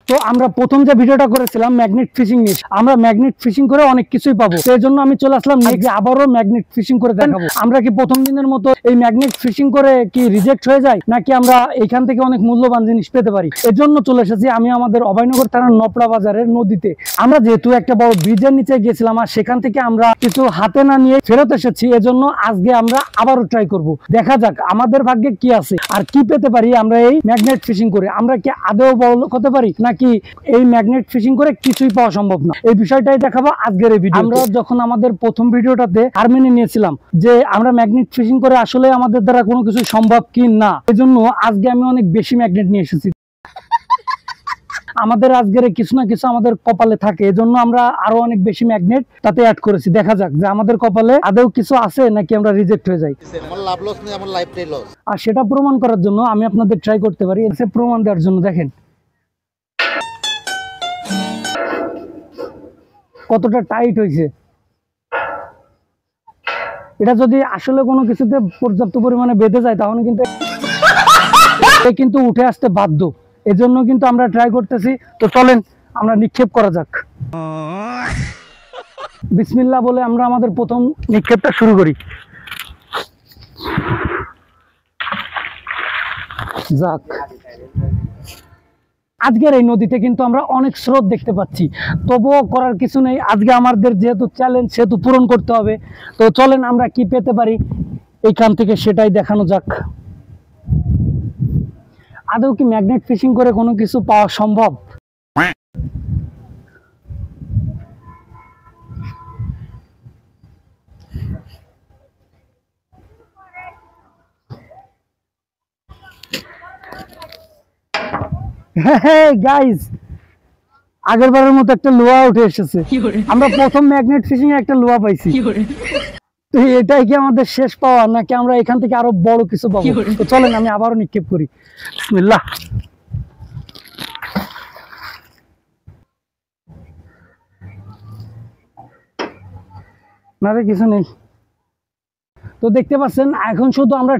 তো আমরা প্রথম যে ভিডিওটা করেছিলাম ম্যাগনেট ফিশিং নিয়ে, আমরা ম্যাগনেট ফিশিং করে অনেক কিছুই পাবো, সেই জন্য আমি চলে আসলাম আবারও ম্যাগনেট ফিশিং করে দেখাবো। আমরা কি প্রথম দিনের মতো এই ম্যাগনেট ফিশিং করে কি রিজেক্ট হয়ে যায়, নাকি আমরা এখান থেকে অনেক মূল্যবান জিনিস পেতে পারি? এর জন্য চলে এসেছি আমি আমাদের অভয়নগর থানার নপড়া বাজারের নদীতে। আমরা যেহেতু একটা বড় ব্রিজের নিচে গেছিলাম আর সেখান থেকে আমরা কিছু হাতে না নিয়ে ফেরত এসেছি, এজন্য আজকে আমরা আবারও ট্রাই করব। দেখা যাক আমাদের ভাগ্যে কি আছে আর কি পেতে পারি আমরা এই ম্যাগনেট ফিশিং করে। আমরা কি আদৌ বড় লোক হতে পারি, নাকি এই ম্যাগনেট ফিশিং করে কিছুই পাওয়া সম্ভব না, এই বিষয়টাই দেখাবো আজকের এই ভিডিও। আমরা যখন আমাদের প্রথম ভিডিওটাতে হার মেনে নিয়েছিলাম যে আমরা ম্যাগনেট ফিশিং করে আসলে আমাদের দ্বারা কোনো কিছু সম্ভব কি না, এজন্য আজকে আমি অনেক বেশি ম্যাগনেট নিয়ে এসেছি। আমাদের আজকের কিছু না কিছু আমাদের কপালে থাকে, এজন্য আমরা আরো অনেক বেশি ম্যাগনেট তাতে অ্যাড করেছি। দেখা যাক যে আমাদের কপালে আদৌ কিছু আছে নাকি আমরা রিজেক্ট হয়ে যাই। আমার লাভ লস নেই, আমার লাইফটাই লস। আর সেটা প্রমাণ করার জন্য আমি আপনাদের ট্রাই করতে পারি, এসে প্রমাণ দেওয়ার জন্য দেখেন কতটা টাইট হয়েছে। এটা যদি আসলে কোনো কিছুতে পর্যাপ্ত পরিমাণে বেঁধে যায় তাহলে কিন্তু উঠে আসতে বাধ্য, এজন্য কিন্তু আমরা ট্রাই করতেছি। তো চলেন আমরা নিক্ষেপ করা যাক। বিসমিল্লাহ বলে আমরা আমাদের প্রথম নিক্ষেপটা শুরু করি। যাক, আজকের এই নদীতে কিন্তু আমরা অনেক স্রোত দেখতে পাচ্ছি, তবুও করার কিছু নেই। আজকে আমাদের যেহেতু চ্যালেঞ্জ সেহেতু পূরণ করতে হবে। তো চলেন আমরা কি পেতে পারি এইখান থেকে সেটাই দেখানো যাক। আদৌ কি ম্যাগনেট ফিশিং করে কোনো কিছু পাওয়া সম্ভব? গাইস, আগের বারের মতো একটা লোহা উঠে এসেছে। আমরা প্রথম ম্যাগনেট ফিশিং এ একটা লোহা পাইছি। তো এটাই কি আমাদের শেষ পাওয়া, নাকি আমরা এখান থেকে আরো বড় কিছু পাবো? তো চলেন আমি আবারও নিক্ষেপ করি। বিসমিল্লাহ। না রে, কিছু নেই। তো দেখতে পাচ্ছেন এখন শুধু আমরা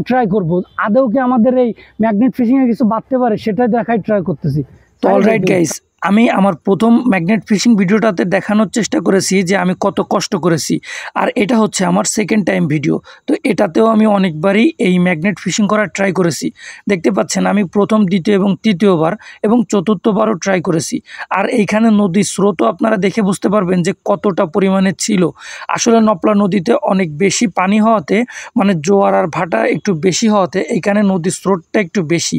ট্রাই করব, আদৌ কি আমাদের এই ম্যাগনেট ফিশিং এ কিছু বাঁধতে পারে সেটাই দেখাই ট্রাই করতেছি। তো অলরাইট গাইস, আমি আমার প্রথম ম্যাগনেট ফিশিং ভিডিওটাতে দেখানোর চেষ্টা করেছি যে আমি কত কষ্ট করেছি, আর এটা হচ্ছে আমার সেকেন্ড টাইম ভিডিও। তো এটাতেও আমি অনেকবারই এই ম্যাগনেট ফিশিং করার ট্রাই করেছি। দেখতে পাচ্ছেন আমি প্রথম, দ্বিতীয় এবং তৃতীয়বার এবং চতুর্থবারও ট্রাই করেছি। আর এইখানে নদীর স্রোতও আপনারা দেখে বুঝতে পারবেন যে কতটা পরিমাণে ছিল। আসলে নপলা নদীতে অনেক বেশি পানি হওয়াতে, মানে জোয়ার আর ভাটা একটু বেশি হওয়াতে এইখানে নদীর স্রোতটা একটু বেশি।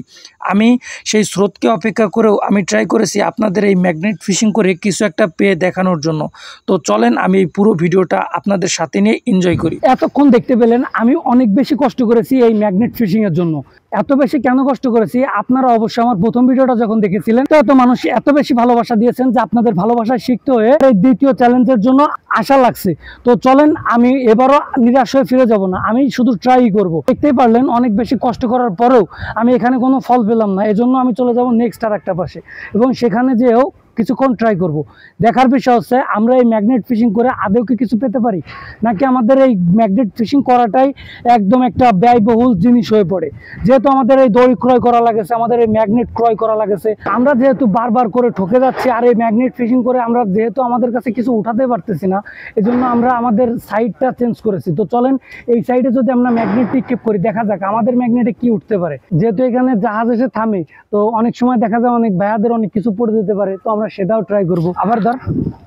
আমি সেই স্রোতকে অপেক্ষা করেও আমি ট্রাই করেছি আপনাদের এই ম্যাগনেট ফিশিং করে কিছু একটা পেয়ে দেখানোর জন্য। তো চলেন আমি এই পুরো ভিডিওটা আপনাদের সাথে নিয়ে এনজয় করি। এতক্ষণ দেখতে পেলেন আমি অনেক বেশি কষ্ট করেছি এই ম্যাগনেট ফিশিং এর জন্য। এত বেশি কেন কষ্ট করেছি আপনারা অবশ্যই আমার প্রথম ভিডিওটা যখন দেখেছিলেন তো মানুষ এত বেশি ভালোবাসা দিয়েছেন যে আপনাদের ভালোবাসায় শিখতে হয়ে এই দ্বিতীয় চ্যালেঞ্জের জন্য আশা লাগছে। তো চলেন আমি এবারও নিরাশ হয়ে ফিরে যাব না, আমি শুধু ট্রাই করব। দেখতেই পারলেন অনেক বেশি কষ্ট করার পরেও আমি এখানে কোনো ফল পেলাম না, এজন্য আমি চলে যাব নেক্সট আর একটা পাশে এবং সেখানে যেও কিছুক্ষণ ট্রাই করব। দেখার বিষয় হচ্ছে আমরা এই ম্যাগনেট ফিশিং করে আদৌ কি কিছু পেতে পারি, নাকি আমাদের এই ম্যাগনেট ফিশিং করাটাই একদম একটা ব্যয়বহুল জিনিস হয়ে পড়ে। যেহেতু আমাদের এই দড়ি ক্রয় করা লাগেছে, আমাদের এই ম্যাগনেট ক্রয় করা লাগেছে, আমরা যেহেতু বারবার করে ঠকে যাচ্ছি, আর এই ম্যাগনেট ফিশিং করে আমরা যেহেতু আমাদের কাছে কিছু উঠাতে পারতেছি না, এজন্য আমরা আমাদের সাইডটা চেঞ্জ করেছি। তো চলেন এই সাইডে যদি আমরা ম্যাগনেট নিক্ষেপ করি, দেখা যাক আমাদের ম্যাগনেটে কি উঠতে পারে। যেহেতু এখানে জাহাজ এসে থামে, তো অনেক সময় দেখা যায় অনেক ভাইয়াদের অনেক কিছু পড়ে যেতে পারে, তো আমরা সেটাও ট্রাই করব। আবার ধর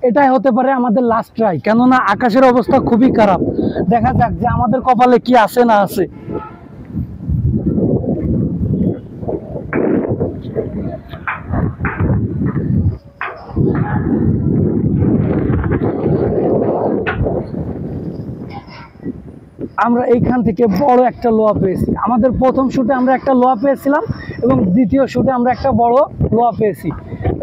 এটাই হতে পারে আমাদের লাস্ট ট্রাই, কেননা আকাশের অবস্থা খুবই খারাপ। দেখা যাক যে আমাদের কপালে কি আছে না আছে। আমরা এইখান থেকে বড় একটা লোহা পেয়েছি। আমাদের প্রথম শুটে আমরা একটা লোহা পেয়েছিলাম এবং দ্বিতীয় শুটে আমরা একটা বড় লোহা পেয়েছি।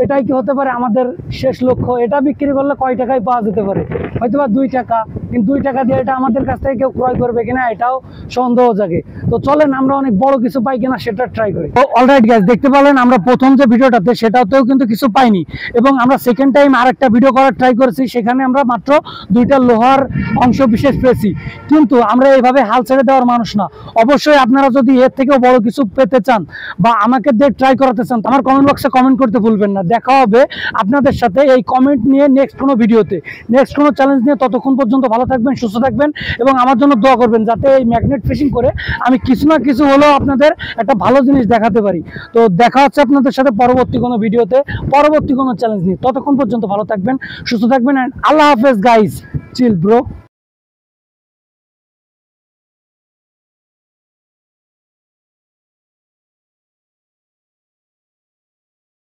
এটাই কি হতে পারে আমাদের শেষ লক্ষ্য? এটা বিক্রি করলে কয় টাকায় পাওয়া যেতে পারে? হয়তো বা 2 টাকা, কিন্তু 2 টাকা দিয়ে এটা আমাদের কাছ থেকে কেউ ক্রয় করবে কিনা এটাও সন্দেহ জাগে। তো চলেন আমরা অনেক বড় কিছু পাই কিনা সেটা ট্রাই করি। তো অলরাইট গাইস, দেখতে পেলেন আমরা প্রথম যে ভিডিওটাতে সেটাতেও কিন্তু কিছু পাইনি, এবং আমরা সেকেন্ড টাইম আরেকটা ভিডিও করার ট্রাই করেছি, সেখানে আমরা মাত্র 2টা লোহার অংশ বিশেষ পেয়েছি। কিন্তু আমরা এইভাবে হাল ছেড়ে দেওয়ার মানুষ না। অবশ্যই আপনারা যদি এর থেকেও বড় কিছু পেতে চান বা আমাকে দিয়ে ট্রাই করাতে চান, আমার কমেন্ট বক্সে কমেন্ট করতে ভুলবেন না। দেখা হবে আপনাদের সাথে এই কমেন্ট নিয়ে নেক্সট কোনো ভিডিওতে, নেক্সট কোনো চ্যালেঞ্জ নিয়ে। ততক্ষণ পর্যন্ত ভালো থাকবেন, সুস্থ থাকবেন এবং আমার জন্য দোয়া করবেন যাতে এই ম্যাগনেট ফিশিং করে আমি কিছু না কিছু হলেও আপনাদের একটা ভালো জিনিস দেখাতে পারি। তো দেখা হচ্ছে আপনাদের সাথে পরবর্তী কোনো ভিডিওতে, পরবর্তী কোনো চ্যালেঞ্জ নিয়ে। ততক্ষণ পর্যন্ত ভালো থাকবেন, সুস্থ থাকবেন, এন্ড আল্লাহ হাফেজ গাইস। চিল ব্রো।